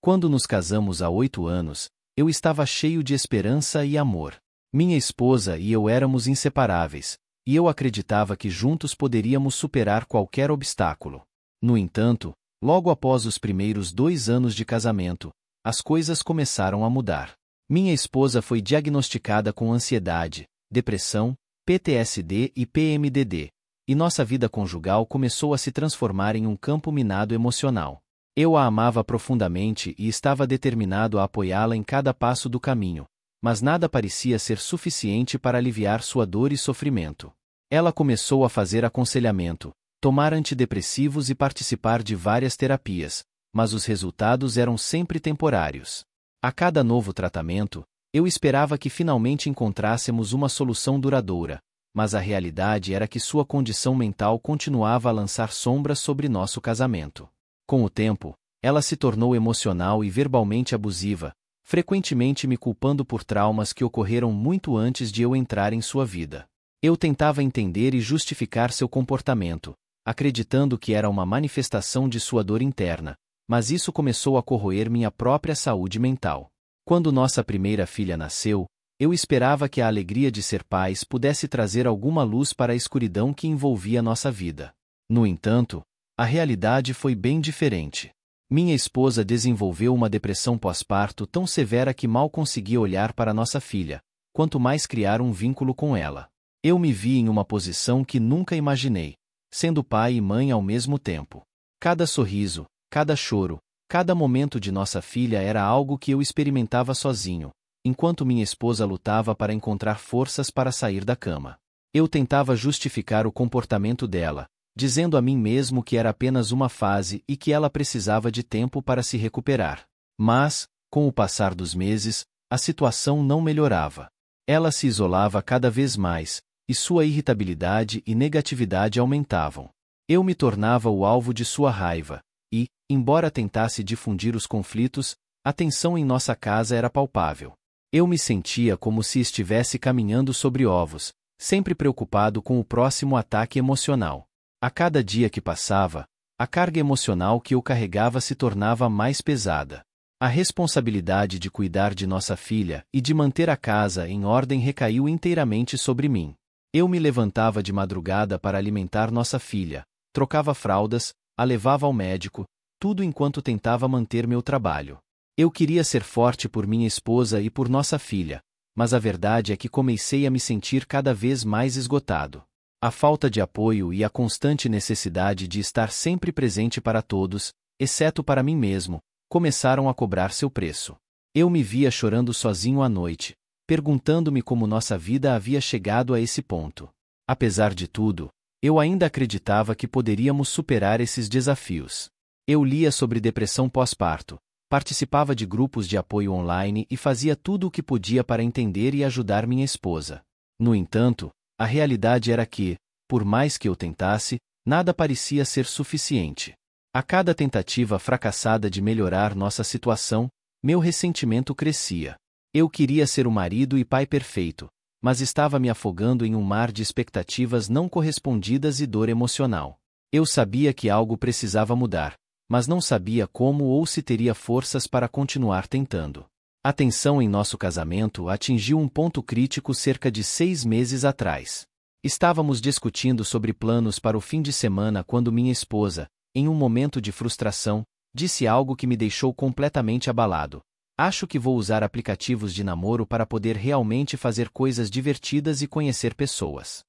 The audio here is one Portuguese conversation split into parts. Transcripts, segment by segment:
Quando nos casamos há 8 anos, eu estava cheio de esperança e amor. Minha esposa e eu éramos inseparáveis, e eu acreditava que juntos poderíamos superar qualquer obstáculo. No entanto, logo após os primeiros 2 anos de casamento, as coisas começaram a mudar. Minha esposa foi diagnosticada com ansiedade, depressão, PTSD e PMDD, e nossa vida conjugal começou a se transformar em um campo minado emocional. Eu a amava profundamente e estava determinado a apoiá-la em cada passo do caminho, mas nada parecia ser suficiente para aliviar sua dor e sofrimento. Ela começou a fazer aconselhamento, tomar antidepressivos e participar de várias terapias, mas os resultados eram sempre temporários. A cada novo tratamento, eu esperava que finalmente encontrássemos uma solução duradoura, mas a realidade era que sua condição mental continuava a lançar sombras sobre nosso casamento. Com o tempo, ela se tornou emocional e verbalmente abusiva, frequentemente me culpando por traumas que ocorreram muito antes de eu entrar em sua vida. Eu tentava entender e justificar seu comportamento, acreditando que era uma manifestação de sua dor interna, mas isso começou a corroer minha própria saúde mental. Quando nossa primeira filha nasceu, eu esperava que a alegria de ser pais pudesse trazer alguma luz para a escuridão que envolvia nossa vida. No entanto, a realidade foi bem diferente. Minha esposa desenvolveu uma depressão pós-parto tão severa que mal conseguia olhar para nossa filha, quanto mais criar um vínculo com ela. Eu me vi em uma posição que nunca imaginei, sendo pai e mãe ao mesmo tempo. Cada sorriso, cada choro, cada momento de nossa filha era algo que eu experimentava sozinho, enquanto minha esposa lutava para encontrar forças para sair da cama. Eu tentava justificar o comportamento dela, dizendo a mim mesmo que era apenas uma fase e que ela precisava de tempo para se recuperar. Mas, com o passar dos meses, a situação não melhorava. Ela se isolava cada vez mais, e sua irritabilidade e negatividade aumentavam. Eu me tornava o alvo de sua raiva, e, embora tentasse difundir os conflitos, a tensão em nossa casa era palpável. Eu me sentia como se estivesse caminhando sobre ovos, sempre preocupado com o próximo ataque emocional. A cada dia que passava, a carga emocional que eu carregava se tornava mais pesada. A responsabilidade de cuidar de nossa filha e de manter a casa em ordem recaiu inteiramente sobre mim. Eu me levantava de madrugada para alimentar nossa filha, trocava fraldas, a levava ao médico, tudo enquanto tentava manter meu trabalho. Eu queria ser forte por minha esposa e por nossa filha, mas a verdade é que comecei a me sentir cada vez mais esgotado. A falta de apoio e a constante necessidade de estar sempre presente para todos, exceto para mim mesmo, começaram a cobrar seu preço. Eu me via chorando sozinho à noite, perguntando-me como nossa vida havia chegado a esse ponto. Apesar de tudo, eu ainda acreditava que poderíamos superar esses desafios. Eu lia sobre depressão pós-parto, participava de grupos de apoio online e fazia tudo o que podia para entender e ajudar minha esposa. No entanto, a realidade era que, por mais que eu tentasse, nada parecia ser suficiente. A cada tentativa fracassada de melhorar nossa situação, meu ressentimento crescia. Eu queria ser o marido e pai perfeito, mas estava me afogando em um mar de expectativas não correspondidas e dor emocional. Eu sabia que algo precisava mudar, mas não sabia como ou se teria forças para continuar tentando. A tensão em nosso casamento atingiu um ponto crítico cerca de 6 meses atrás. Estávamos discutindo sobre planos para o fim de semana quando minha esposa, em um momento de frustração, disse algo que me deixou completamente abalado. Acho que vou usar aplicativos de namoro para poder realmente fazer coisas divertidas e conhecer pessoas.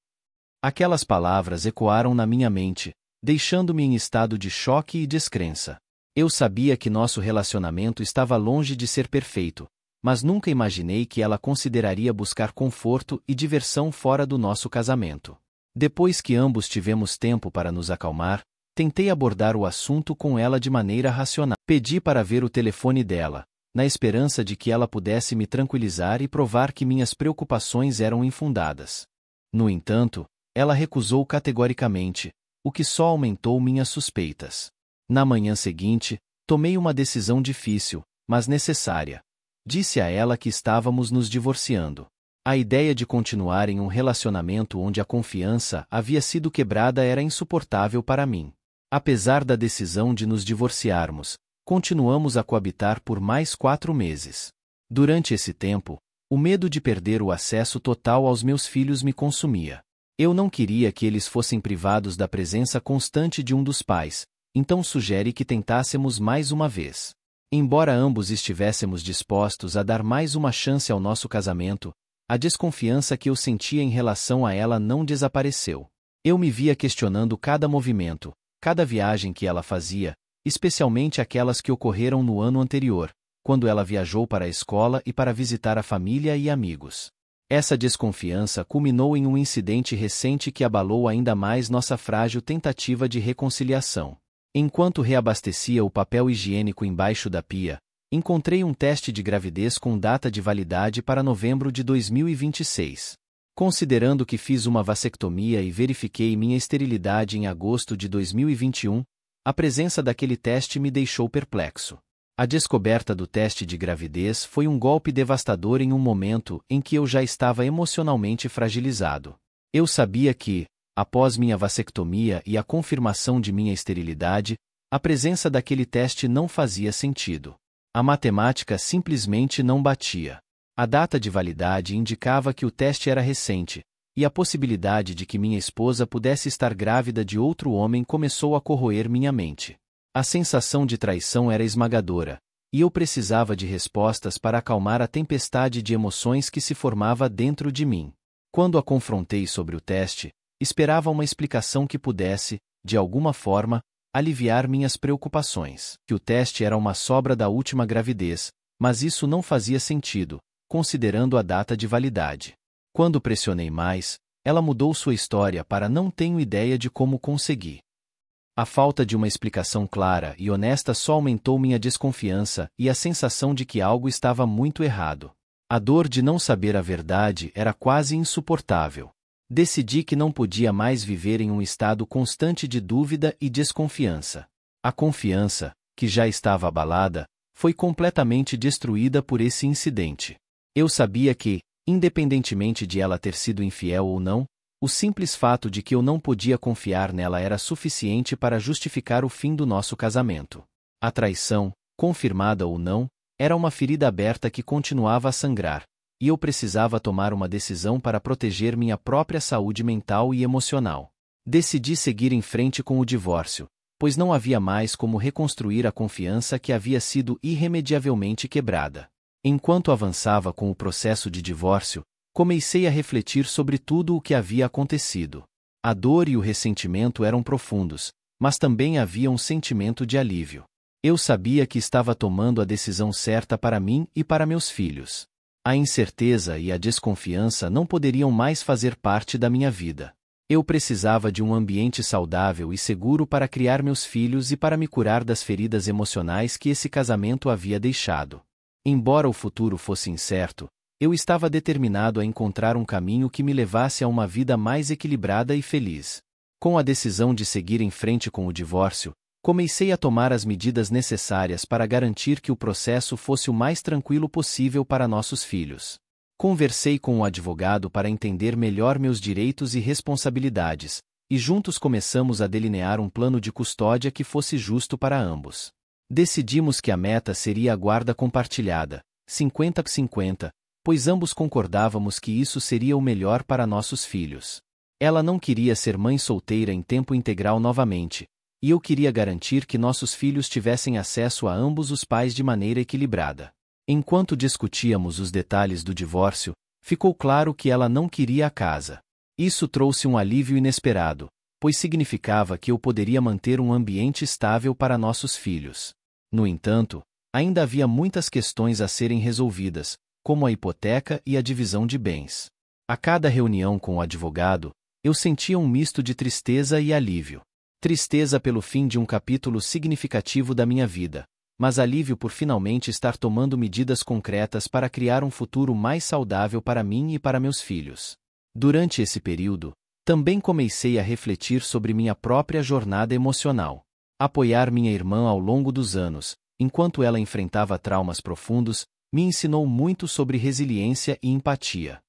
Aquelas palavras ecoaram na minha mente, deixando-me em estado de choque e descrença. Eu sabia que nosso relacionamento estava longe de ser perfeito, mas nunca imaginei que ela consideraria buscar conforto e diversão fora do nosso casamento. Depois que ambos tivemos tempo para nos acalmar, tentei abordar o assunto com ela de maneira racional. Pedi para ver o telefone dela, na esperança de que ela pudesse me tranquilizar e provar que minhas preocupações eram infundadas. No entanto, ela recusou categoricamente, o que só aumentou minhas suspeitas. Na manhã seguinte, tomei uma decisão difícil, mas necessária. Disse a ela que estávamos nos divorciando. A ideia de continuar em um relacionamento onde a confiança havia sido quebrada era insuportável para mim. Apesar da decisão de nos divorciarmos, Continuamos a coabitar por mais 4 meses. Durante esse tempo, o medo de perder o acesso total aos meus filhos me consumia. Eu não queria que eles fossem privados da presença constante de um dos pais, então sugere que tentássemos mais uma vez. Embora ambos estivéssemos dispostos a dar mais uma chance ao nosso casamento, a desconfiança que eu sentia em relação a ela não desapareceu. Eu me via questionando cada movimento, cada viagem que ela fazia, especialmente aquelas que ocorreram no ano anterior, quando ela viajou para a escola e para visitar a família e amigos. Essa desconfiança culminou em um incidente recente que abalou ainda mais nossa frágil tentativa de reconciliação. Enquanto reabastecia o papel higiênico embaixo da pia, encontrei um teste de gravidez com data de validade para novembro de 2026. Considerando que fiz uma vasectomia e verifiquei minha esterilidade em agosto de 2021, a presença daquele teste me deixou perplexo. A descoberta do teste de gravidez foi um golpe devastador em um momento em que eu já estava emocionalmente fragilizado. Eu sabia que, após minha vasectomia e a confirmação de minha esterilidade, a presença daquele teste não fazia sentido. A matemática simplesmente não batia. A data de validade indicava que o teste era recente, e a possibilidade de que minha esposa pudesse estar grávida de outro homem começou a corroer minha mente. A sensação de traição era esmagadora, e eu precisava de respostas para acalmar a tempestade de emoções que se formava dentro de mim. Quando a confrontei sobre o teste, esperava uma explicação que pudesse, de alguma forma, aliviar minhas preocupações. Que o teste era uma sobra da última gravidez, mas isso não fazia sentido, considerando a data de validade. Quando pressionei mais, ela mudou sua história para "não tenho ideia de como consegui". A falta de uma explicação clara e honesta só aumentou minha desconfiança e a sensação de que algo estava muito errado. A dor de não saber a verdade era quase insuportável. Decidi que não podia mais viver em um estado constante de dúvida e desconfiança. A confiança, que já estava abalada, foi completamente destruída por esse incidente. Eu sabia que, independentemente de ela ter sido infiel ou não, o simples fato de que eu não podia confiar nela era suficiente para justificar o fim do nosso casamento. A traição, confirmada ou não, era uma ferida aberta que continuava a sangrar, e eu precisava tomar uma decisão para proteger minha própria saúde mental e emocional. Decidi seguir em frente com o divórcio, pois não havia mais como reconstruir a confiança que havia sido irremediavelmente quebrada. Enquanto avançava com o processo de divórcio, comecei a refletir sobre tudo o que havia acontecido. A dor e o ressentimento eram profundos, mas também havia um sentimento de alívio. Eu sabia que estava tomando a decisão certa para mim e para meus filhos. A incerteza e a desconfiança não poderiam mais fazer parte da minha vida. Eu precisava de um ambiente saudável e seguro para criar meus filhos e para me curar das feridas emocionais que esse casamento havia deixado. Embora o futuro fosse incerto, eu estava determinado a encontrar um caminho que me levasse a uma vida mais equilibrada e feliz. Com a decisão de seguir em frente com o divórcio, comecei a tomar as medidas necessárias para garantir que o processo fosse o mais tranquilo possível para nossos filhos. Conversei com o advogado para entender melhor meus direitos e responsabilidades, e juntos começamos a delinear um plano de custódia que fosse justo para ambos. Decidimos que a meta seria a guarda compartilhada, 50-50, pois ambos concordávamos que isso seria o melhor para nossos filhos. Ela não queria ser mãe solteira em tempo integral novamente, e eu queria garantir que nossos filhos tivessem acesso a ambos os pais de maneira equilibrada. Enquanto discutíamos os detalhes do divórcio, ficou claro que ela não queria a casa. Isso trouxe um alívio inesperado, pois significava que eu poderia manter um ambiente estável para nossos filhos. No entanto, ainda havia muitas questões a serem resolvidas, como a hipoteca e a divisão de bens. A cada reunião com o advogado, eu sentia um misto de tristeza e alívio. Tristeza pelo fim de um capítulo significativo da minha vida, mas alívio por finalmente estar tomando medidas concretas para criar um futuro mais saudável para mim e para meus filhos. Durante esse período, também comecei a refletir sobre minha própria jornada emocional. Apoiar minha irmã ao longo dos anos, enquanto ela enfrentava traumas profundos, me ensinou muito sobre resiliência e empatia.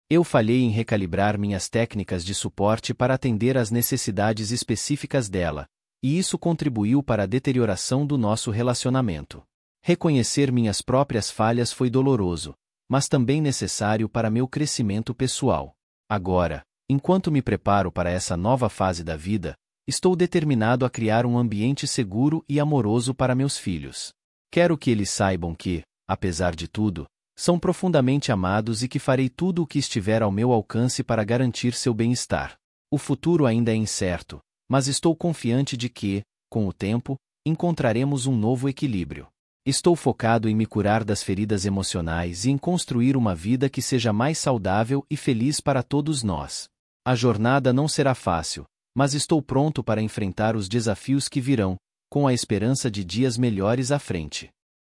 Eu falhei em recalibrar minhas técnicas de suporte para atender às necessidades específicas dela, e isso contribuiu para a deterioração do nosso relacionamento. Reconhecer minhas próprias falhas foi doloroso, mas também necessário para meu crescimento pessoal. Agora, enquanto me preparo para essa nova fase da vida, estou determinado a criar um ambiente seguro e amoroso para meus filhos. Quero que eles saibam que, apesar de tudo, são profundamente amados e que farei tudo o que estiver ao meu alcance para garantir seu bem-estar. O futuro ainda é incerto, mas estou confiante de que, com o tempo, encontraremos um novo equilíbrio. Estou focado em me curar das feridas emocionais e em construir uma vida que seja mais saudável e feliz para todos nós. A jornada não será fácil, mas estou pronto para enfrentar os desafios que virão, com a esperança de dias melhores à frente.